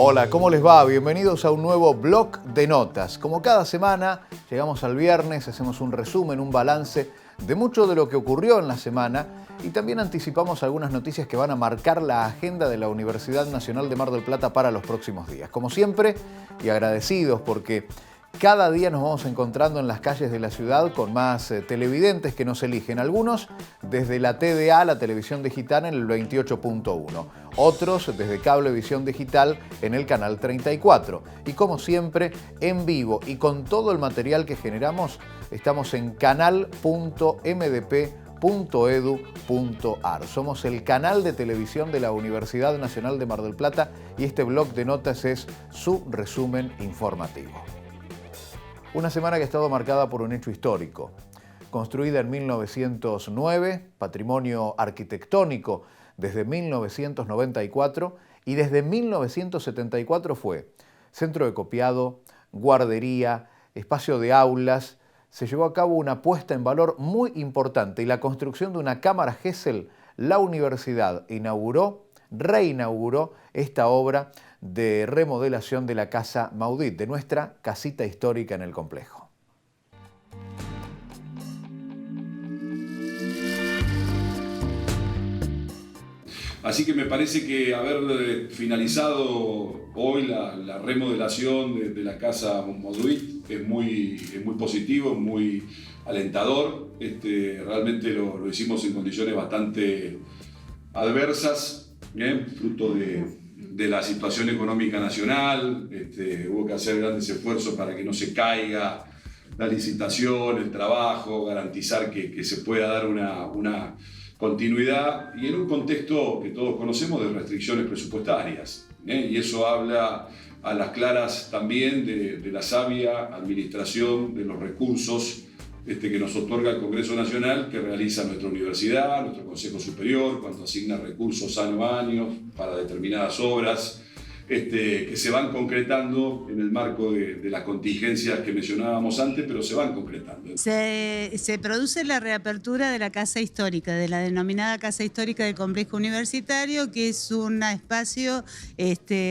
Hola, ¿cómo les va? Bienvenidos a un nuevo Blog de Notas. Como cada semana, llegamos al viernes, hacemos un resumen, un balance de mucho de lo que ocurrió en la semana y también anticipamos algunas noticias que van a marcar la agenda de la Universidad Nacional de Mar del Plata para los próximos días. Como siempre, y agradecidos porque cada día nos vamos encontrando en las calles de la ciudad con más televidentes que nos eligen. Algunos desde la TDA, la televisión digital, en el 28.1. Otros desde Cablevisión Digital en el canal 34. Y como siempre, en vivo y con todo el material que generamos, estamos en canal.mdp.edu.ar. Somos el canal de televisión de la Universidad Nacional de Mar del Plata y este Blog de Notas es su resumen informativo. Una semana que ha estado marcada por un hecho histórico. Construida en 1909, patrimonio arquitectónico desde 1994 y desde 1974 fue centro de copiado, guardería, espacio de aulas. Se llevó a cabo una puesta en valor muy importante y la construcción de una cámara Gesell. La universidad reinauguró esta obra de remodelación de la Casa Maudit, de nuestra casita histórica en el complejo. Así que me parece que haber finalizado hoy la remodelación de la Casa Maudit es muy positivo, muy alentador. Realmente lo hicimos en condiciones bastante adversas, fruto de la situación económica nacional. Hubo que hacer grandes esfuerzos para que no se caiga la licitación, el trabajo, garantizar que se pueda dar una continuidad y en un contexto que todos conocemos de restricciones presupuestarias. Y eso habla a las claras también de la sabia administración de los recursos que nos otorga el Congreso Nacional, que realiza nuestra universidad, nuestro Consejo Superior, cuando asigna recursos año a año para determinadas obras, que se van concretando en el marco de las contingencias que mencionábamos antes, pero se van concretando. Se produce la reapertura de la Casa Histórica, de la denominada Casa Histórica del Complejo Universitario, que es un espacio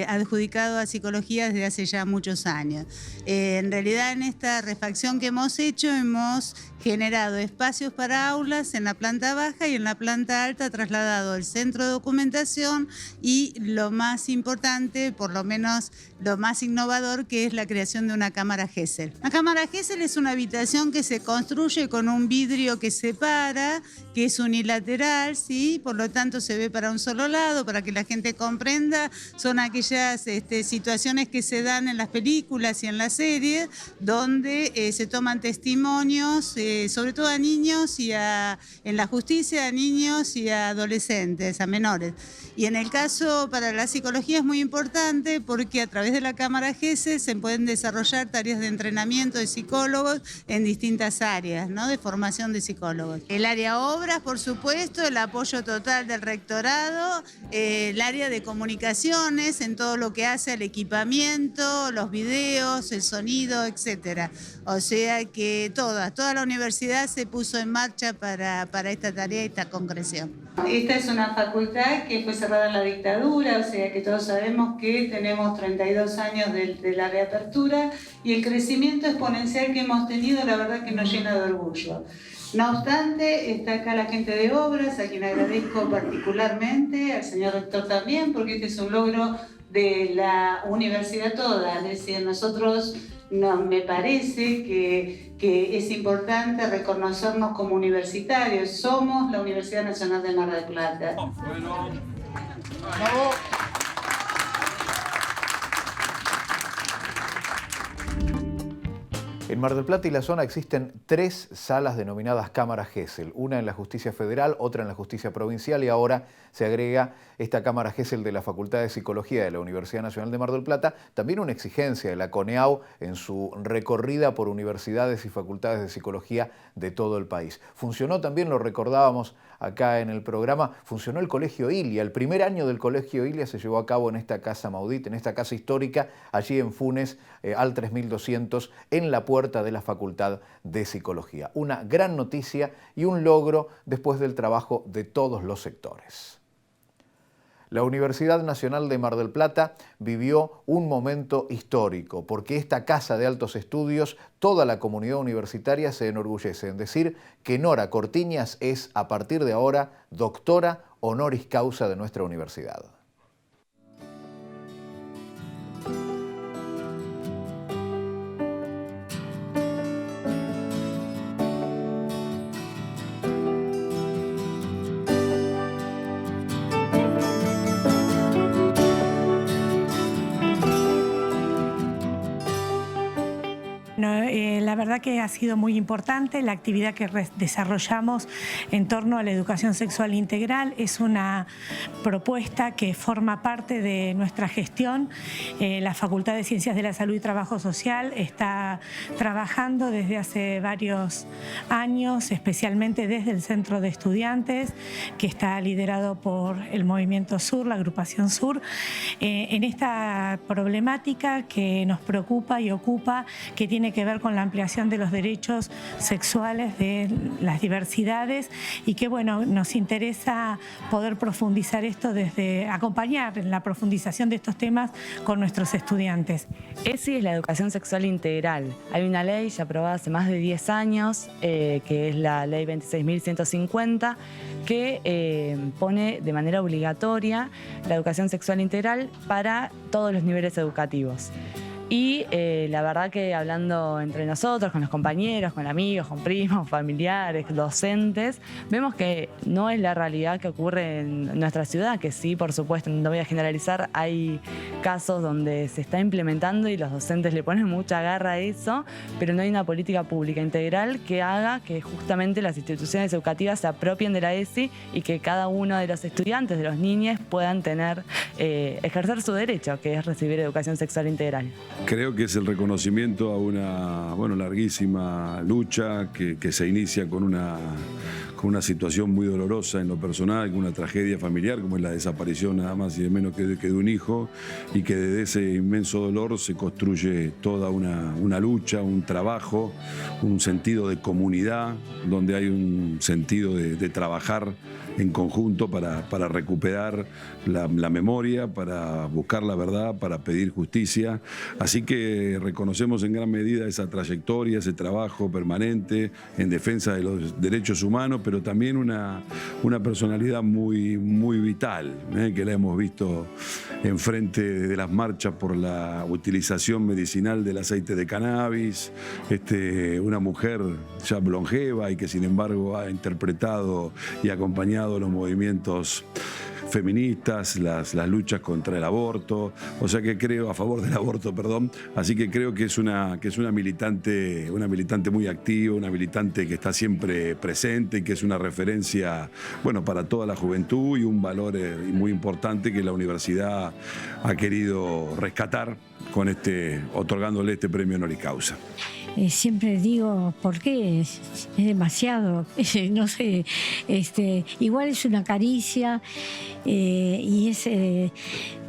adjudicado a psicología desde hace ya muchos años. En realidad, en esta refacción que hemos hecho, hemos generado espacios para aulas en la planta baja y en la planta alta trasladado el centro de documentación y lo más importante, por lo menos lo más innovador, que es la creación de una cámara Gesell. La cámara Gesell es una habitación que se construye con un vidrio que separa, que es unilateral, ¿sí? Por lo tanto se ve para un solo lado, para que la gente comprenda. Son aquellas situaciones que se dan en las películas y en las series, donde se toman testimonios, sobre todo a niños y en la justicia a niños y a adolescentes, a menores. Y en el caso para la psicología es muy importante porque a través de la cámara Gesell se pueden desarrollar tareas de entrenamiento de psicólogos en distintas áreas, ¿no? De formación de psicólogos. El área obras, por supuesto, el apoyo total del rectorado, el área de comunicaciones en todo lo que hace al equipamiento, los videos, el sonido, etcétera. O sea que toda la universidad se puso en marcha para esta tarea y esta concreción. Esta es una facultad que fue cerrada en la dictadura, o sea que todos sabemos que tenemos 32 años de la reapertura y el crecimiento exponencial que hemos tenido, la verdad que nos llena de orgullo. No obstante, está acá la gente de obras, a quien agradezco particularmente, al señor rector también, porque este es un logro de la universidad toda. Es decir, nosotros me parece que es importante reconocernos como universitarios. Somos la Universidad Nacional de Mar del Plata. Bueno, ¡bravo! En Mar del Plata y la zona existen 3 salas denominadas cámaras Gesell, una en la Justicia Federal, otra en la Justicia Provincial y ahora se agrega esta cámara Gesell de la Facultad de Psicología de la Universidad Nacional de Mar del Plata, también una exigencia de la CONEAU en su recorrida por universidades y facultades de psicología de todo el país. Funcionó también, lo recordábamos acá en el programa, funcionó el Colegio Ilia. El primer año del Colegio Ilia se llevó a cabo en esta Casa Maudit, en esta casa histórica, allí en Funes, al 3200, en la puerta de la Facultad de Psicología. Una gran noticia y un logro después del trabajo de todos los sectores. La Universidad Nacional de Mar del Plata vivió un momento histórico, porque esta casa de altos estudios, toda la comunidad universitaria se enorgullece en decir que Nora Cortiñas es, a partir de ahora, doctora honoris causa de nuestra universidad. La verdad que ha sido muy importante la actividad que desarrollamos en torno a la educación sexual integral. Es una propuesta que forma parte de nuestra gestión. La Facultad de Ciencias de la Salud y Trabajo Social está trabajando desde hace varios años, especialmente desde el Centro de Estudiantes, que está liderado por el Movimiento Sur, la Agrupación Sur, en esta problemática que nos preocupa y ocupa, que tiene que ver con la ampliación de los derechos sexuales de las diversidades y que, bueno, nos interesa poder profundizar esto acompañar en la profundización de estos temas con nuestros estudiantes. ESI es la educación sexual integral. Hay una ley ya aprobada hace más de 10 años, que es la ley 26.150, que pone de manera obligatoria la educación sexual integral para todos los niveles educativos. Y la verdad que hablando entre nosotros, con los compañeros, con amigos, con primos, familiares, docentes, vemos que no es la realidad que ocurre en nuestra ciudad, que sí, por supuesto, no voy a generalizar, hay casos donde se está implementando y los docentes le ponen mucha garra a eso, pero no hay una política pública integral que haga que justamente las instituciones educativas se apropien de la ESI y que cada uno de los estudiantes, de los niños, puedan ejercer su derecho, que es recibir educación sexual integral. Creo que es el reconocimiento a una larguísima lucha que se inicia con una situación muy dolorosa en lo personal, con una tragedia familiar como es la desaparición nada más y de menos que de un hijo, y que desde ese inmenso dolor se construye toda una lucha, un trabajo, un sentido de comunidad, donde hay un sentido de trabajar en conjunto para recuperar la memoria, para buscar la verdad, para pedir justicia. Así que reconocemos en gran medida esa trayectoria, ese trabajo permanente en defensa de los derechos humanos, pero también una personalidad muy, muy vital, que la hemos visto enfrente de las marchas por la utilización medicinal del aceite de cannabis, una mujer ya longeva y que sin embargo ha interpretado y acompañado los movimientos feministas, las luchas contra el aborto, o sea que creo, a favor del aborto, perdón, así que creo que es una militante muy activa, una militante que está siempre presente y que es una referencia, bueno, para toda la juventud y un valor muy importante que la universidad ha querido rescatar con otorgándole este premio honoris causa. Siempre digo, ¿por qué? Es demasiado, no sé, igual es una caricia y es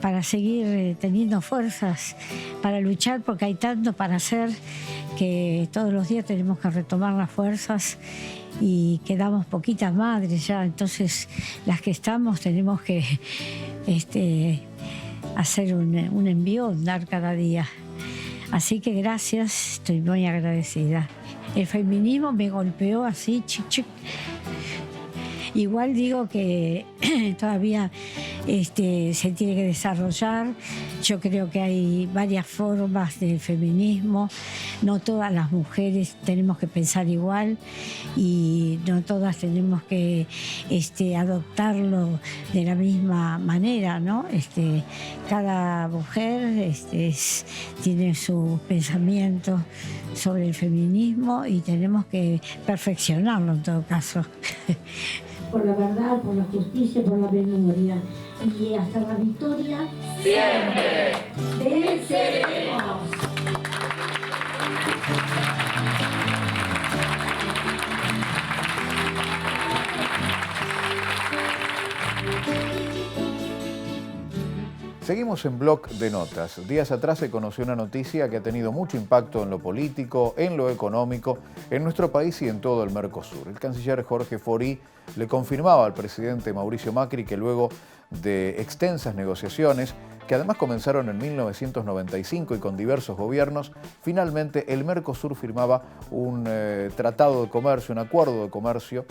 para seguir teniendo fuerzas, para luchar, porque hay tanto para hacer que todos los días tenemos que retomar las fuerzas y quedamos poquitas madres ya, entonces las que estamos tenemos que hacer un envío, dar cada día. Así que gracias, estoy muy agradecida. El feminismo me golpeó así, chic, chic. Igual digo que todavía se tiene que desarrollar. Yo creo que hay varias formas del feminismo. No todas las mujeres tenemos que pensar igual y no todas tenemos que adoptarlo de la misma manera, ¿no? Cada mujer tiene su pensamiento sobre el feminismo y tenemos que perfeccionarlo en todo caso. Por la verdad, por la justicia, por la memoria. Y hasta la victoria siempre venceremos. Seguimos en Bloc de Notas. Días atrás se conoció una noticia que ha tenido mucho impacto en lo político, en lo económico, en nuestro país y en todo el Mercosur. El canciller Jorge Forí le confirmaba al presidente Mauricio Macri que luego de extensas negociaciones, que además comenzaron en 1995 y con diversos gobiernos, finalmente el Mercosur firmaba un tratado de comercio, un acuerdo de comercio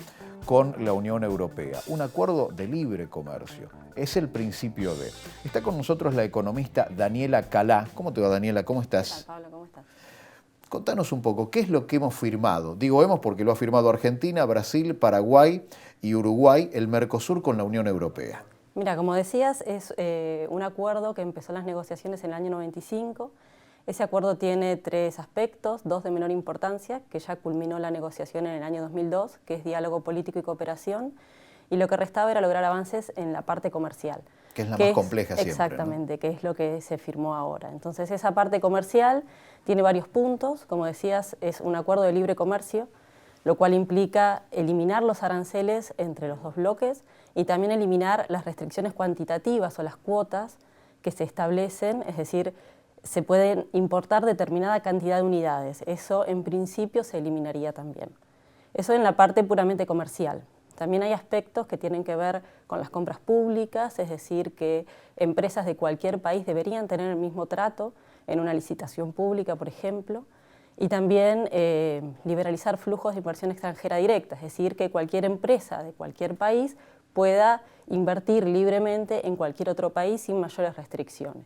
con la Unión Europea, un acuerdo de libre comercio. Es el principio de. Está con nosotros la economista Daniela Calá. ¿Cómo te va, Daniela? ¿Cómo estás? Hola, Pablo, ¿cómo estás? Contanos un poco, ¿qué es lo que hemos firmado? Digo hemos porque lo ha firmado Argentina, Brasil, Paraguay y Uruguay, el Mercosur con la Unión Europea. Mira, como decías, es un acuerdo que empezó las negociaciones en el año 95. Ese acuerdo tiene 3 aspectos, 2 de menor importancia, que ya culminó la negociación en el año 2002, que es diálogo político y cooperación, y lo que restaba era lograr avances en la parte comercial. Que es la más compleja siempre, exactamente, ¿no? que es lo que se firmó ahora. Entonces esa parte comercial tiene varios puntos, como decías, es un acuerdo de libre comercio, lo cual implica eliminar los aranceles entre los 2 bloques y también eliminar las restricciones cuantitativas o las cuotas que se establecen, es decir, se pueden importar determinada cantidad de unidades. Eso en principio se eliminaría también. Eso en la parte puramente comercial. También hay aspectos que tienen que ver con las compras públicas, es decir, que empresas de cualquier país deberían tener el mismo trato en una licitación pública, por ejemplo, y también liberalizar flujos de inversión extranjera directa, es decir, que cualquier empresa de cualquier país pueda invertir libremente en cualquier otro país sin mayores restricciones.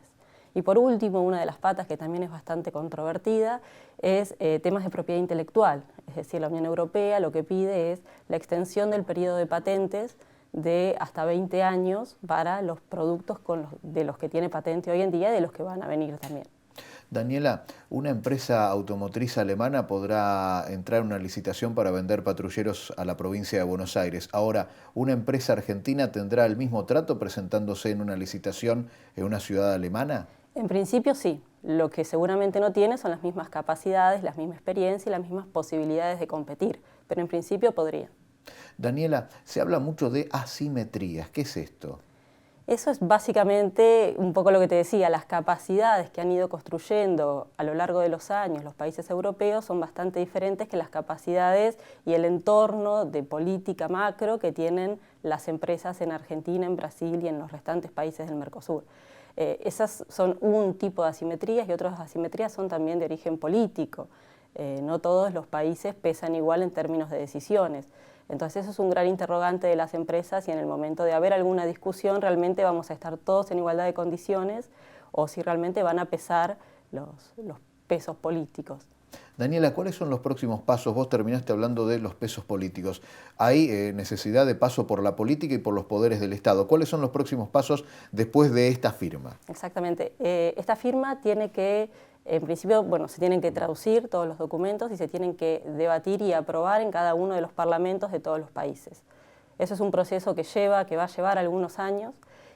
Y por último, una de las patas que también es bastante controvertida es temas de propiedad intelectual. Es decir, la Unión Europea lo que pide es la extensión del periodo de patentes de hasta 20 años para los productos de los que tiene patente hoy en día y de los que van a venir también. Daniela, ¿una empresa automotriz alemana podrá entrar en una licitación para vender patrulleros a la provincia de Buenos Aires? Ahora, ¿una empresa argentina tendrá el mismo trato presentándose en una licitación en una ciudad alemana? En principio sí, lo que seguramente no tiene son las mismas capacidades, la misma experiencia y las mismas posibilidades de competir, pero en principio podría. Daniela, se habla mucho de asimetrías, ¿qué es esto? Eso es básicamente un poco lo que te decía, las capacidades que han ido construyendo a lo largo de los años los países europeos son bastante diferentes que las capacidades y el entorno de política macro que tienen las empresas en Argentina, en Brasil y en los restantes países del Mercosur. Esas son un tipo de asimetrías y otras asimetrías son también de origen político. No todos los países pesan igual en términos de decisiones. Entonces eso es un gran interrogante de las empresas y en el momento de haber alguna discusión realmente vamos a estar todos en igualdad de condiciones o si realmente van a pesar los pesos políticos. Daniela, ¿cuáles son los próximos pasos? Vos terminaste hablando de los pesos políticos. Hay necesidad de paso por la política y por los poderes del Estado. ¿Cuáles son los próximos pasos después de esta firma? Exactamente. Esta firma tiene que, en principio, bueno, se tienen que traducir todos los documentos y se tienen que debatir y aprobar en cada uno de los parlamentos de todos los países. Eso es un proceso que va a llevar algunos años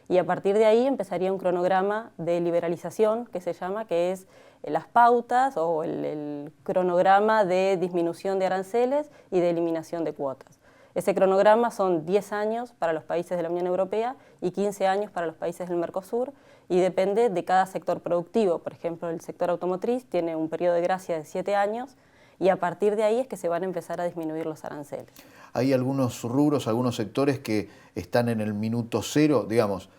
y a partir de ahí empezaría un cronograma de liberalización que se llama, que es las pautas o el cronograma de disminución de aranceles y de eliminación de cuotas. Ese cronograma son 10 años para los países de la Unión Europea y 15 años para los países del Mercosur y depende de cada sector productivo. Por ejemplo, el sector automotriz tiene un periodo de gracia de 7 años y a partir de ahí es que se van a empezar a disminuir los aranceles. Hay algunos rubros, algunos sectores que están en el minuto cero, digamos,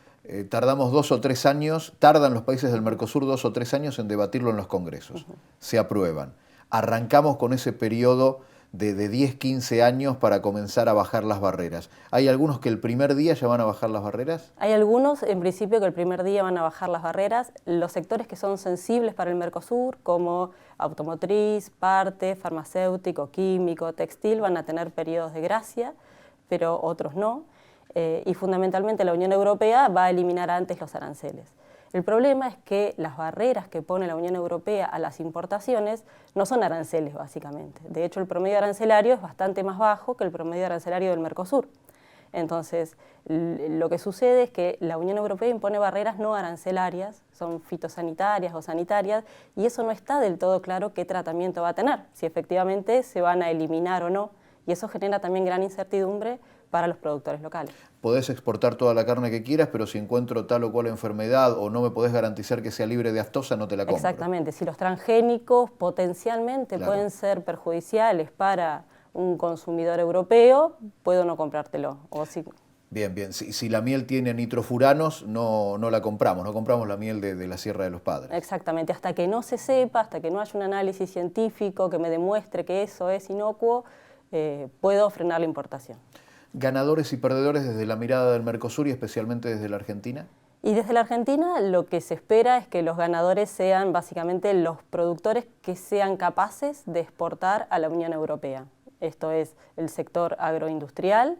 tardamos 2 o 3 años, tardan los países del Mercosur 2 o 3 años en debatirlo en los congresos, se aprueban. Arrancamos con ese periodo de 10, 15 años para comenzar a bajar las barreras. ¿Hay algunos que el primer día ya van a bajar las barreras? Hay algunos, en principio, que el primer día van a bajar las barreras. Los sectores que son sensibles para el Mercosur, como automotriz, parte, farmacéutico, químico, textil, van a tener periodos de gracia, pero otros no. Y fundamentalmente la Unión Europea va a eliminar antes los aranceles. El problema es que las barreras que pone la Unión Europea a las importaciones no son aranceles, básicamente. De hecho, el promedio arancelario es bastante más bajo que el promedio arancelario del Mercosur. Entonces, lo que sucede es que la Unión Europea impone barreras no arancelarias, son fitosanitarias o sanitarias, y eso no está del todo claro qué tratamiento va a tener, si efectivamente se van a eliminar o no, y eso genera también gran incertidumbre para los productores locales. Podés exportar toda la carne que quieras, pero si encuentro tal o cual enfermedad o no me podés garantizar que sea libre de aftosa, no te la compro. Exactamente, si los transgénicos potencialmente pueden ser perjudiciales para un consumidor europeo, puedo no comprártelo. O si... Bien, bien. Si la miel tiene nitrofuranos, no la compramos, no compramos la miel de la Sierra de los Padres. Exactamente, hasta que no se sepa, hasta que no haya un análisis científico que me demuestre que eso es inocuo, puedo frenar la importación. ¿Ganadores y perdedores desde la mirada del Mercosur y especialmente desde la Argentina? Y desde la Argentina lo que se espera es que los ganadores sean básicamente los productores que sean capaces de exportar a la Unión Europea. Esto es el sector agroindustrial,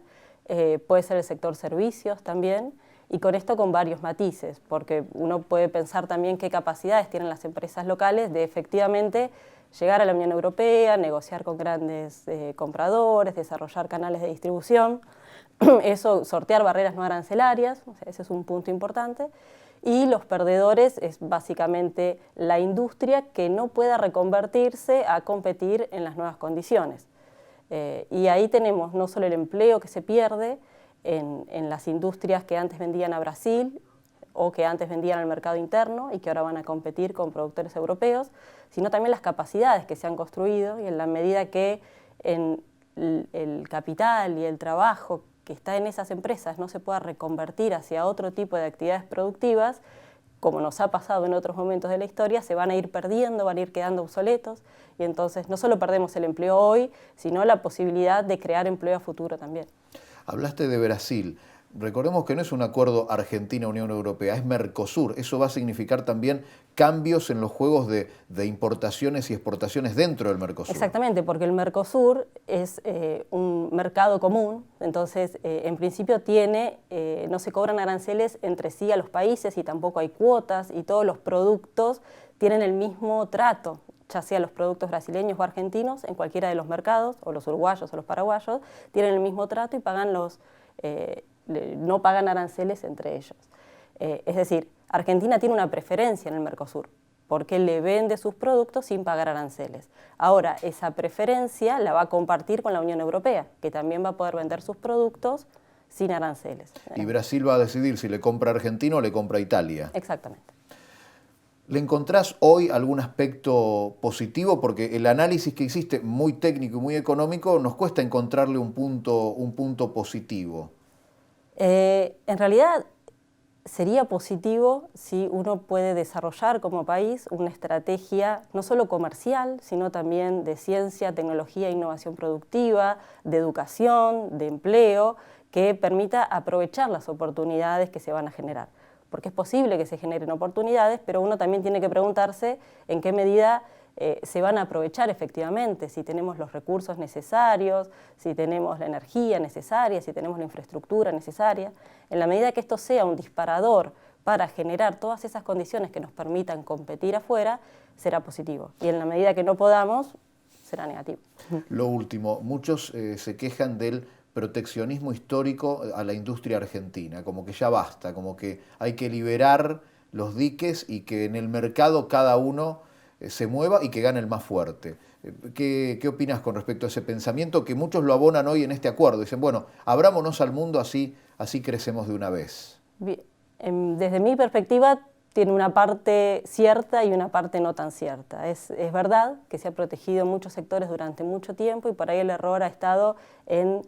puede ser el sector servicios también, y con esto con varios matices, porque uno puede pensar también qué capacidades tienen las empresas locales de efectivamente llegar a la Unión Europea, negociar con grandes compradores, desarrollar canales de distribución, eso, sortear barreras no arancelarias, o sea, ese es un punto importante. Y los perdedores es básicamente la industria que no pueda reconvertirse a competir en las nuevas condiciones. Y ahí tenemos no solo el empleo que se pierde en las industrias que antes vendían a Brasil o que antes vendían al mercado interno y que ahora van a competir con productores europeos, sino también las capacidades que se han construido, y en la medida que el capital y el trabajo que está en esas empresas no se pueda reconvertir hacia otro tipo de actividades productivas, como nos ha pasado en otros momentos de la historia, se van a ir perdiendo, van a ir quedando obsoletos, y entonces no solo perdemos el empleo hoy, sino la posibilidad de crear empleo a futuro también. Hablaste de Brasil. Recordemos que no es un acuerdo Argentina-Unión Europea, es Mercosur. Eso va a significar también cambios en los juegos de importaciones y exportaciones dentro del Mercosur. Exactamente, porque el Mercosur es un mercado común, entonces en principio no se cobran aranceles entre sí a los países y tampoco hay cuotas, y todos los productos tienen el mismo trato, ya sea los productos brasileños o argentinos, en cualquiera de los mercados, o los uruguayos o los paraguayos, tienen el mismo trato y pagan no pagan aranceles entre ellos. Es decir, Argentina tiene una preferencia en el Mercosur, porque le vende sus productos sin pagar aranceles. Ahora, esa preferencia la va a compartir con la Unión Europea, que también va a poder vender sus productos sin aranceles. Y Brasil va a decidir si le compra a Argentina o le compra a Italia. Exactamente. ¿Le encontrás hoy algún aspecto positivo? Porque el análisis que hiciste, muy técnico y muy económico, nos cuesta encontrarle un punto positivo. En realidad sería positivo si uno puede desarrollar como país una estrategia no solo comercial, sino también de ciencia, tecnología e innovación productiva, de educación, de empleo, que permita aprovechar las oportunidades que se van a generar. Porque es posible que se generen oportunidades, pero uno también tiene que preguntarse en qué medida se van a aprovechar efectivamente, si tenemos los recursos necesarios, si tenemos la energía necesaria, si tenemos la infraestructura necesaria. En la medida que esto sea un disparador para generar todas esas condiciones que nos permitan competir afuera, será positivo. Y en la medida que no podamos, será negativo. Lo último, muchos se quejan del proteccionismo histórico a la industria argentina, como que ya basta, como que hay que liberar los diques y que en el mercado cada uno se mueva y que gane el más fuerte. ¿Qué opinas con respecto a ese pensamiento que muchos lo abonan hoy en este acuerdo? Dicen, bueno, abrámonos al mundo, así crecemos de una vez. Bien. Desde mi perspectiva, tiene una parte cierta y una parte no tan cierta. Es verdad que se ha protegido muchos sectores durante mucho tiempo y por ahí el error ha estado en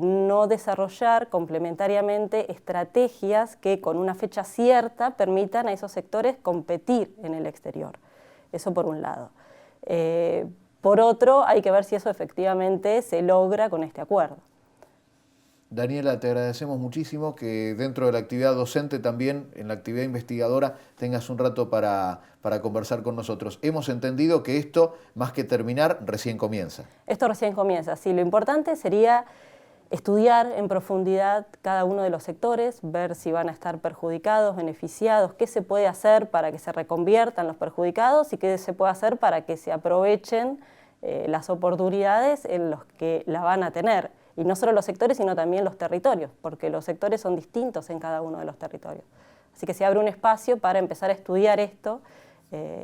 no desarrollar complementariamente estrategias que con una fecha cierta permitan a esos sectores competir en el exterior. Eso por un lado. Por otro, hay que ver si eso efectivamente se logra con este acuerdo. Daniela, te agradecemos muchísimo que dentro de la actividad docente también, en la actividad investigadora, tengas un rato para conversar con nosotros. Hemos entendido que esto, más que terminar, recién comienza. Esto recién comienza, sí. Lo importante sería estudiar en profundidad cada uno de los sectores, ver si van a estar perjudicados, beneficiados, qué se puede hacer para que se reconviertan los perjudicados y qué se puede hacer para que se aprovechen las oportunidades en los que la van a tener. Y no solo los sectores, sino también los territorios, porque los sectores son distintos en cada uno de los territorios. Así que se abre un espacio para empezar a estudiar esto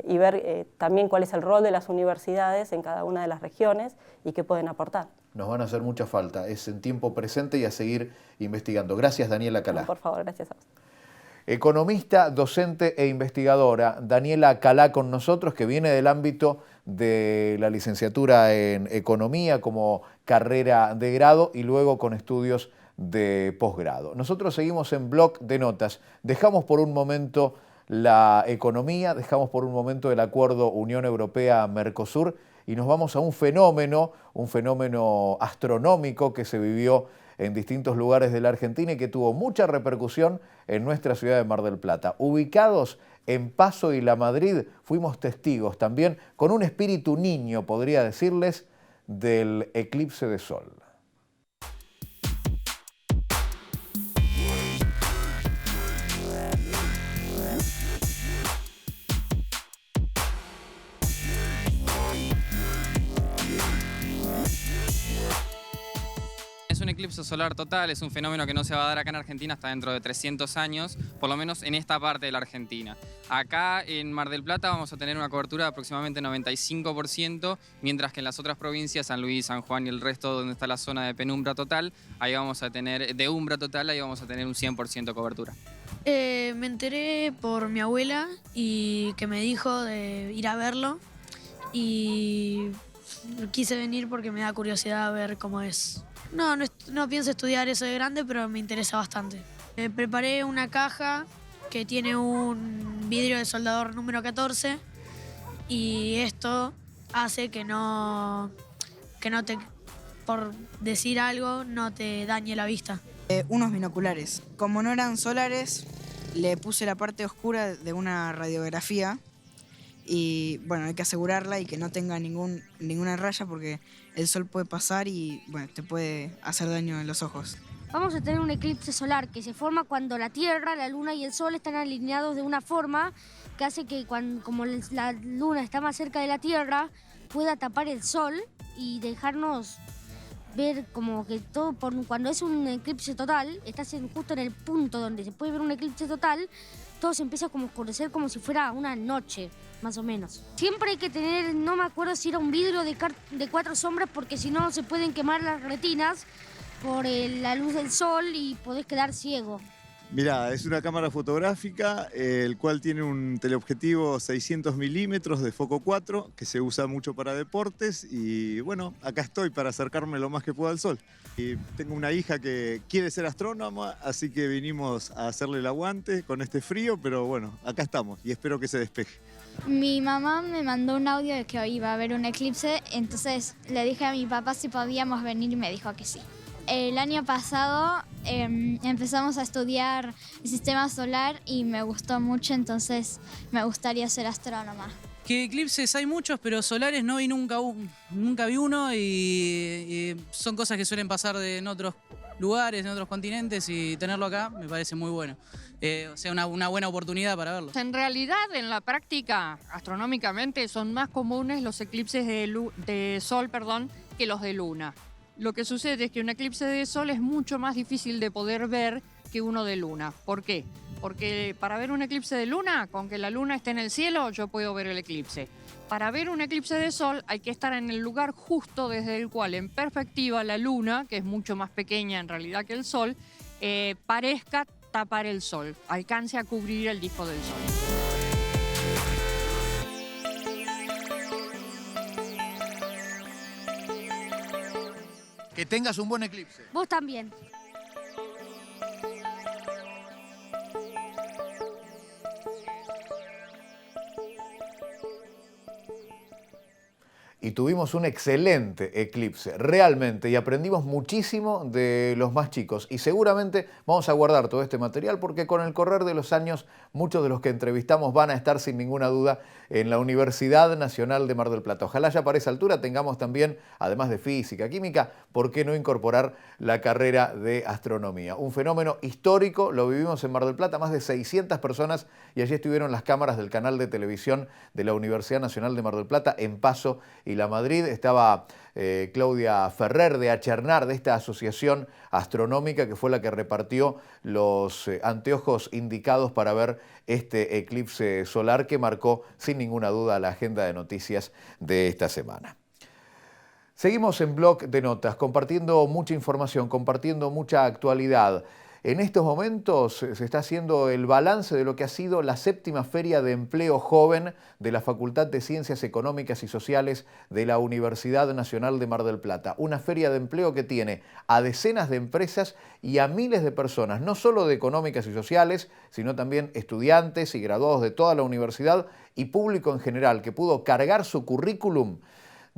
y ver también cuál es el rol de las universidades en cada una de las regiones y qué pueden aportar. nos van a hacer mucha falta. Es en tiempo presente y a seguir investigando. Gracias, Daniela Calá. Por favor, gracias a vos. Economista, docente e investigadora, Daniela Calá con nosotros, que viene del ámbito de la licenciatura en Economía como carrera de grado y luego con estudios de posgrado. Nosotros seguimos en Blog de Notas. Dejamos por un momento la economía, dejamos por un momento el acuerdo Unión Europea-Mercosur y nos vamos a un fenómeno astronómico que se vivió en distintos lugares de la Argentina y que tuvo mucha repercusión en nuestra ciudad de Mar del Plata. Ubicados en Paso y La Madrid, fuimos testigos también, con un espíritu niño, podría decirles, del eclipse de sol. Es un eclipse solar total, es un fenómeno que no se va a dar acá en Argentina hasta dentro de 300 años, por lo menos en esta parte de la Argentina. Acá en Mar del Plata vamos a tener una cobertura de aproximadamente 95%, mientras que en las otras provincias, San Luis, San Juan y el resto donde está la zona de penumbra total, ahí vamos a tener, de umbra total, ahí vamos a tener un 100% cobertura. Me enteré por mi abuela y que me dijo de ir a verlo y quise venir porque me da curiosidad ver cómo es. No pienso estudiar eso de grande, pero me interesa bastante. Preparé una caja que tiene un vidrio de soldador número 14 y esto hace que no te, por decir algo, no te dañe la vista. Unos binoculares. Como no eran solares, le puse la parte oscura de una radiografía y bueno, hay que asegurarla y que no tenga ninguna raya porque el sol puede pasar y bueno, te puede hacer daño en los ojos. Vamos a tener un eclipse solar que se forma cuando la Tierra, la Luna y el Sol están alineados de una forma que hace que como la Luna está más cerca de la Tierra, pueda tapar el Sol y dejarnos ver como que todo, cuando es un eclipse total, estás justo en el punto donde se puede ver un eclipse total, todo se empieza como a oscurecer como si fuera una noche, más o menos. Siempre hay que tener, no me acuerdo si era un vidrio de 4 sombras, porque si no se pueden quemar las retinas por la luz del sol y podés quedar ciego. Mirá, es una cámara fotográfica, el cual tiene un teleobjetivo 600 milímetros de foco 4, que se usa mucho para deportes y bueno, acá estoy para acercarme lo más que pueda al sol. Y tengo una hija que quiere ser astrónoma, así que vinimos a hacerle el aguante con este frío, pero bueno, acá estamos y espero que se despeje. Mi mamá me mandó un audio de que hoy iba a haber un eclipse, entonces le dije a mi papá si podíamos venir y me dijo que sí. El año pasado empezamos a estudiar el sistema solar y me gustó mucho, entonces me gustaría ser astrónoma. Que eclipses hay muchos, pero solares no vi nunca vi uno y son cosas que suelen pasar en otros lugares, en otros continentes y tenerlo acá me parece muy bueno. O sea, una buena oportunidad para verlo. En realidad, en la práctica, astronómicamente, son más comunes los eclipses de sol, que los de luna. Lo que sucede es que un eclipse de sol es mucho más difícil de poder ver que uno de luna. ¿Por qué? Porque para ver un eclipse de luna, con que la luna esté en el cielo, yo puedo ver el eclipse. Para ver un eclipse de sol hay que estar en el lugar justo desde el cual, en perspectiva, la luna, que es mucho más pequeña en realidad que el sol, parezca tapar el sol, alcance a cubrir el disco del sol. Que tengas un buen eclipse. Vos también. Y tuvimos un excelente eclipse, realmente, y aprendimos muchísimo de los más chicos. Y seguramente vamos a guardar todo este material porque con el correr de los años muchos de los que entrevistamos van a estar sin ninguna duda en la Universidad Nacional de Mar del Plata. Ojalá ya para esa altura tengamos también, además de física, química, ¿por qué no incorporar la carrera de astronomía? Un fenómeno histórico, lo vivimos en Mar del Plata, más de 600 personas, y allí estuvieron las cámaras del canal de televisión de la Universidad Nacional de Mar del Plata en Paso y La Madrid. Estaba Claudia Ferrer de Achernar, de esta asociación astronómica que fue la que repartió los anteojos indicados para ver este eclipse solar que marcó sin ninguna duda la agenda de noticias de esta semana. Seguimos en Blog de Notas, compartiendo mucha información, compartiendo mucha actualidad. En estos momentos se está haciendo el balance de lo que ha sido la 7ª Feria de Empleo Joven de la Facultad de Ciencias Económicas y Sociales de la Universidad Nacional de Mar del Plata. Una feria de empleo que tiene a decenas de empresas y a miles de personas, no solo de económicas y sociales, sino también estudiantes y graduados de toda la universidad y público en general, que pudo cargar su currículum.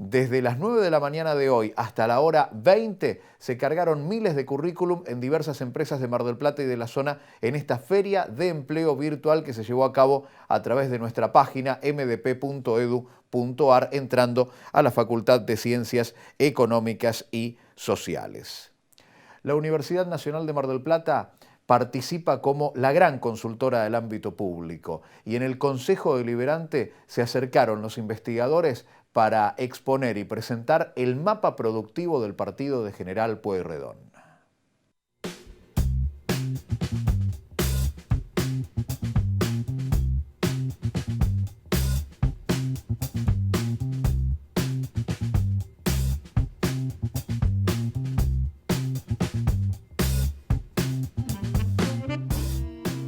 Desde las 9 de la mañana de hoy hasta la hora 20 se cargaron miles de currículum en diversas empresas de Mar del Plata y de la zona en esta feria de empleo virtual que se llevó a cabo a través de nuestra página mdp.edu.ar, entrando a la Facultad de Ciencias Económicas y Sociales. La Universidad Nacional de Mar del Plata participa como la gran consultora del ámbito público y en el Consejo Deliberante se acercaron los investigadores para exponer y presentar el mapa productivo del partido de General Pueyrredón.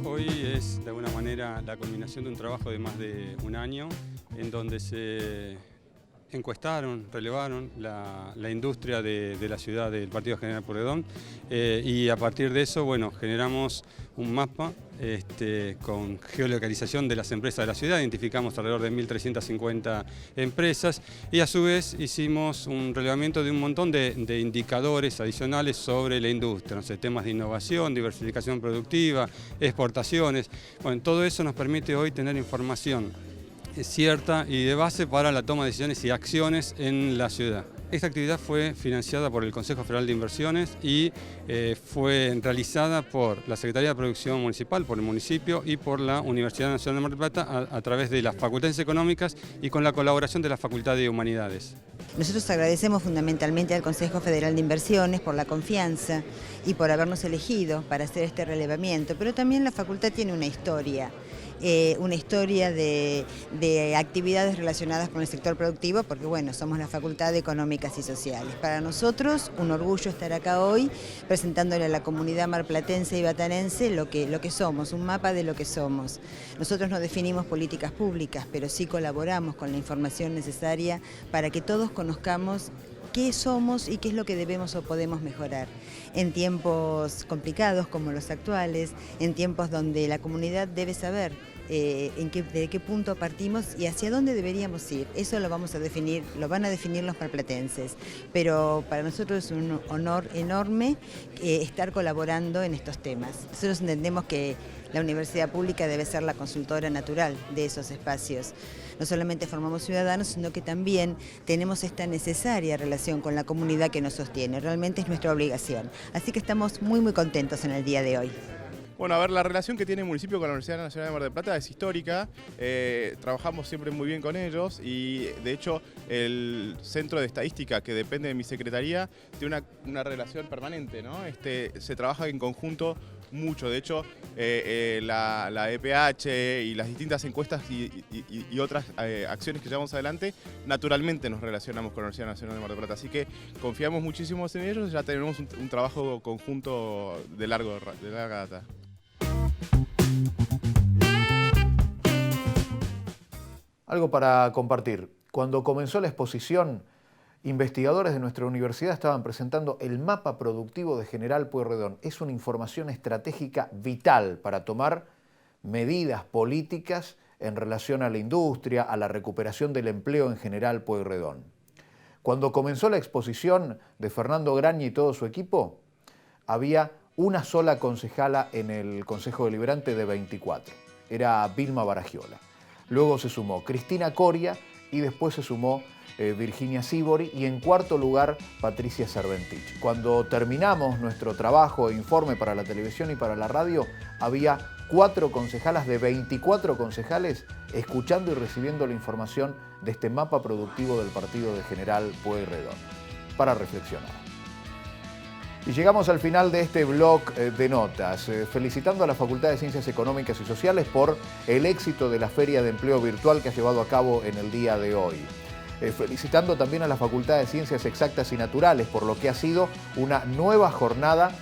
Hoy es de alguna manera la culminación de un trabajo de más de un año en donde se encuestaron, relevaron la industria de la ciudad del Partido General Pueyrredón y a partir de eso, bueno, generamos un mapa con geolocalización de las empresas de la ciudad, identificamos alrededor de 1.350 empresas y a su vez hicimos un relevamiento de un montón de indicadores adicionales sobre la industria, no sé, temas de innovación, diversificación productiva, exportaciones. Bueno, todo eso nos permite hoy tener información cierta y de base para la toma de decisiones y acciones en la ciudad. Esta actividad fue financiada por el Consejo Federal de Inversiones y fue realizada por la Secretaría de Producción Municipal, por el municipio y por la Universidad Nacional de Mar del Plata a través de las facultades económicas y con la colaboración de la Facultad de Humanidades. Nosotros agradecemos fundamentalmente al Consejo Federal de Inversiones por la confianza y por habernos elegido para hacer este relevamiento, pero también la facultad tiene una historia de actividades relacionadas con el sector productivo, porque bueno, somos la Facultad de Económicas y Sociales. Para nosotros, un orgullo estar acá hoy, presentándole a la comunidad marplatense y batanense lo que somos, un mapa de lo que somos. Nosotros no definimos políticas públicas, pero sí colaboramos con la información necesaria para que todos conozcamos qué somos y qué es lo que debemos o podemos mejorar. En tiempos complicados como los actuales, en tiempos donde la comunidad debe saber de qué punto partimos y hacia dónde deberíamos ir. Eso lo vamos a definir, lo van a definir los marplatenses, pero para nosotros es un honor enorme estar colaborando en estos temas. Nosotros entendemos que la universidad pública debe ser la consultora natural de esos espacios. No solamente formamos ciudadanos, sino que también tenemos esta necesaria relación con la comunidad que nos sostiene. Realmente es nuestra obligación. Así que estamos muy contentos en el día de hoy. Bueno, a ver, la relación que tiene el municipio con la Universidad Nacional de Mar del Plata es histórica, trabajamos siempre muy bien con ellos y de hecho el Centro de Estadística, que depende de mi secretaría, tiene una relación permanente, ¿no? Se trabaja en conjunto mucho, de hecho la EPH y las distintas encuestas y otras acciones que llevamos adelante, naturalmente nos relacionamos con la Universidad Nacional de Mar del Plata, así que confiamos muchísimo en ellos, ya tenemos un trabajo conjunto de larga data. Algo para compartir. Cuando comenzó la exposición, investigadores de nuestra universidad estaban presentando el mapa productivo de General Pueyrredón. Es una información estratégica vital para tomar medidas políticas en relación a la industria, a la recuperación del empleo en General Pueyrredón. Cuando comenzó la exposición de Fernando Graña y todo su equipo, había una sola concejala en el Consejo Deliberante de 24. Era Vilma Baragiola. Luego se sumó Cristina Coria y después se sumó Virginia Sibori y en cuarto lugar Patricia Cerventich. Cuando terminamos nuestro trabajo e informe para la televisión y para la radio, había 4 concejalas de 24 concejales escuchando y recibiendo la información de este mapa productivo del partido de General Pueyrredón para reflexionar. Y llegamos al final de este blog de notas, felicitando a la Facultad de Ciencias Económicas y Sociales por el éxito de la Feria de Empleo Virtual que ha llevado a cabo en el día de hoy. felicitando también a la Facultad de Ciencias Exactas y Naturales por lo que ha sido una nueva jornada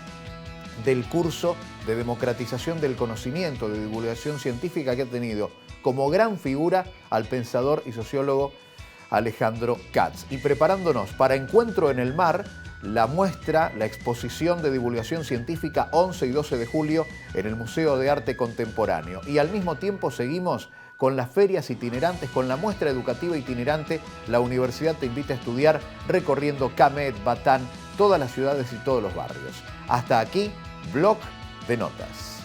del curso de democratización del conocimiento, de divulgación científica, que ha tenido como gran figura al pensador y sociólogo Alejandro Katz. Y preparándonos para Encuentro en el Mar, la muestra, la exposición de divulgación científica 11 y 12 de julio en el Museo de Arte Contemporáneo. Y al mismo tiempo seguimos con las ferias itinerantes, con la muestra educativa itinerante. La universidad te invita a estudiar recorriendo Camet, Batán, todas las ciudades y todos los barrios. Hasta aquí, Blog de Notas.